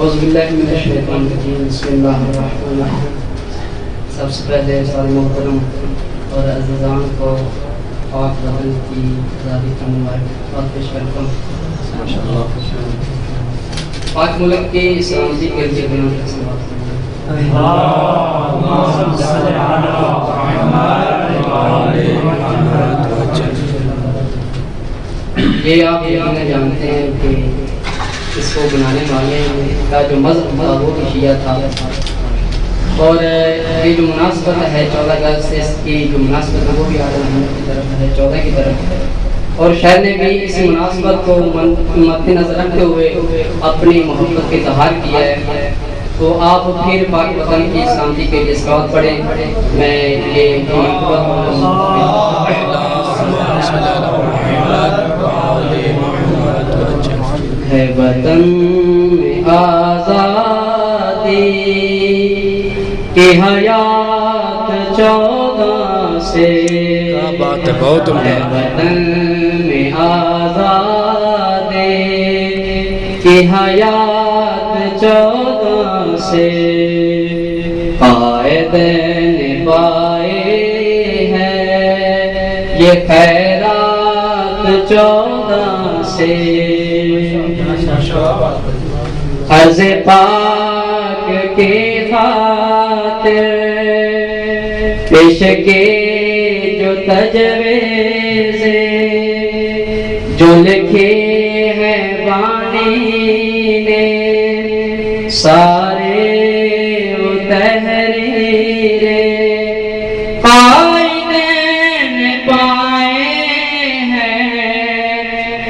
اعوذ باللہ من الشیطان الرجیم بسم اللہ الرحمن الرحیم. سب سے پہلے سارے محترم اور عزیزان کو پاک وطن کی آزادی کا مبارکباد پیش کرتا ہوں. پاک ملک کی سلامتی کے لیے بیان کرتا یہ آپ یقیناً جانتے ہیں کہ اس کو بنانے والے کا جو مذہب تھا وہ شیعہ تھا، اور یہ جو مناسبت ہے 14 اگست سے اس کی جو مناسبت ہے وہ بھی اعلیٰ حضرت کی طرف ہے، 14 کی طرف ہے. اور شہر نے بھی اس مناسبت کو مد نظر رکھتے ہوئے اپنی محبت کا اظہار کیا ہے. تو آپ پھر پاک وطن کی سلامتی کے لیے صلوات پڑھیں. میں یہ ہے وطن میں آزادی کی حیات 14 سے، بات ہے بہت ہے وطن میں آزادی کی حیات 14 سے. قائدین پائے ہیں یہ خیرات 14 سے. عرض پاک کی خاطر پیش کے جو تجویز جو لکھے ہیں بانی نے سارے وہ تحریر قائدین پائے ہیں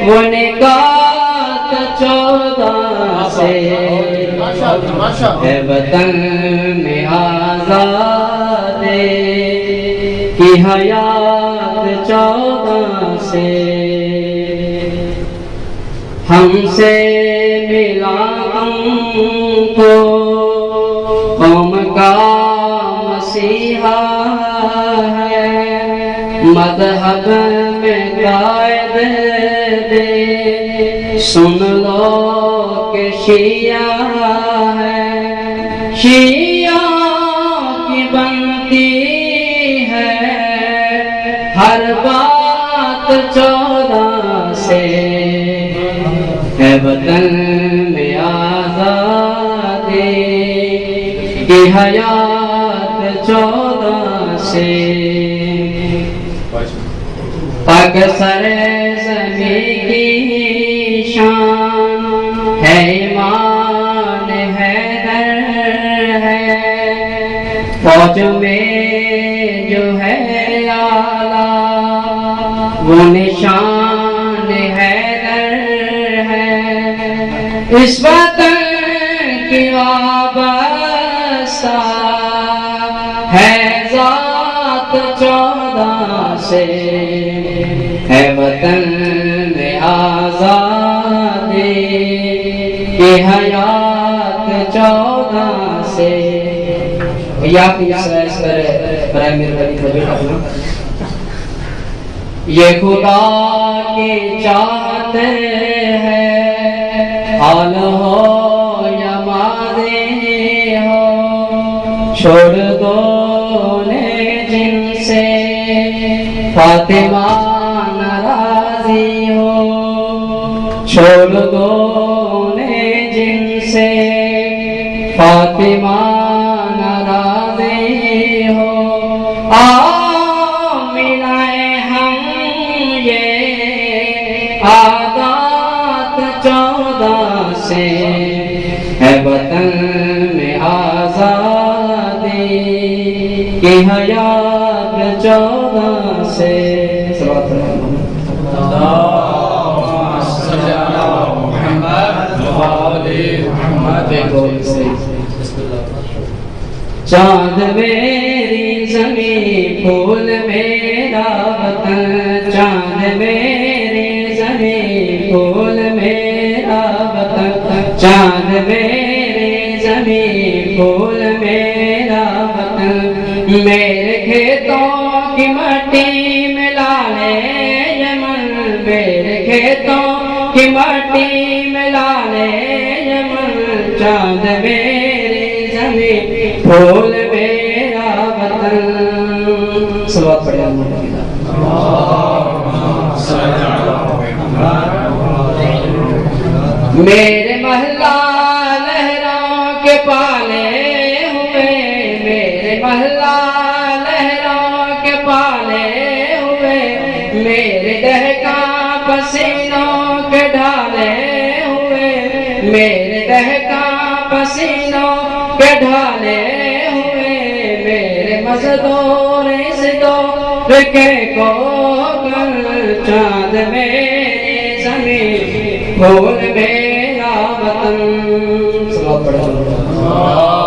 وہ نکات 14 سے. ہے وطن میں آزادی کی حیات 14 سے. ہم سے ملا ہم کو قوم کا مسیحا ہے، مذہب میں قائد دے سن لو کہ شیعہ ہے. شیعہ کی بنتی ہے ہر بات 14 سے. ہے وطن میں آزادی کی حیات 14 سے. پاک سر زمین کی شان ہے ایمان حیدر ہے، فوج میں جو ہے آلہ وہ نشان حیدر ہے. اس وطن کی وابستہ ہے ذات 14 سے. ہے وطن میں آزادی کی حیات 14 سے. یا اس پر برائے مہربانی توجہ کرنا. یہ خدا کی چاہت ہے حال ہو یا ماضی ہو، چھوڑ دو نے جن سے فاطمہ ناراضی ہو، چھوڑ دو نے جن سے فاطمہ ناراضی ہو. ملائیں ہم یہ عادات 14 سے. ہے وطن میں آزادی کی حیات 14 سے. چاند میری زمین پھول میرا وطن، چاند میری زمین پھول میرا وطن، چاند میری زمین پھول میرا وطن. میرے کھیتوں کی مٹی ملا لے یمن، میرے کھیتوں کی مٹی ملا لے یمن. چاند میری زمین پھول میرا وطن صلوات پڑھیں میرے محلہ لہروں کے پالے ہوئے میرے محلہ لہروں کے پالے ہوئے میرے دہکاں پسینوں کے ڈھالے ہوئے میرے دہکاں پسینوں کے ڈھالے ہوئے میرے مزدور اس دور کے کوکل چاند میری زمین پھول میرا وطن صلوات پڑھو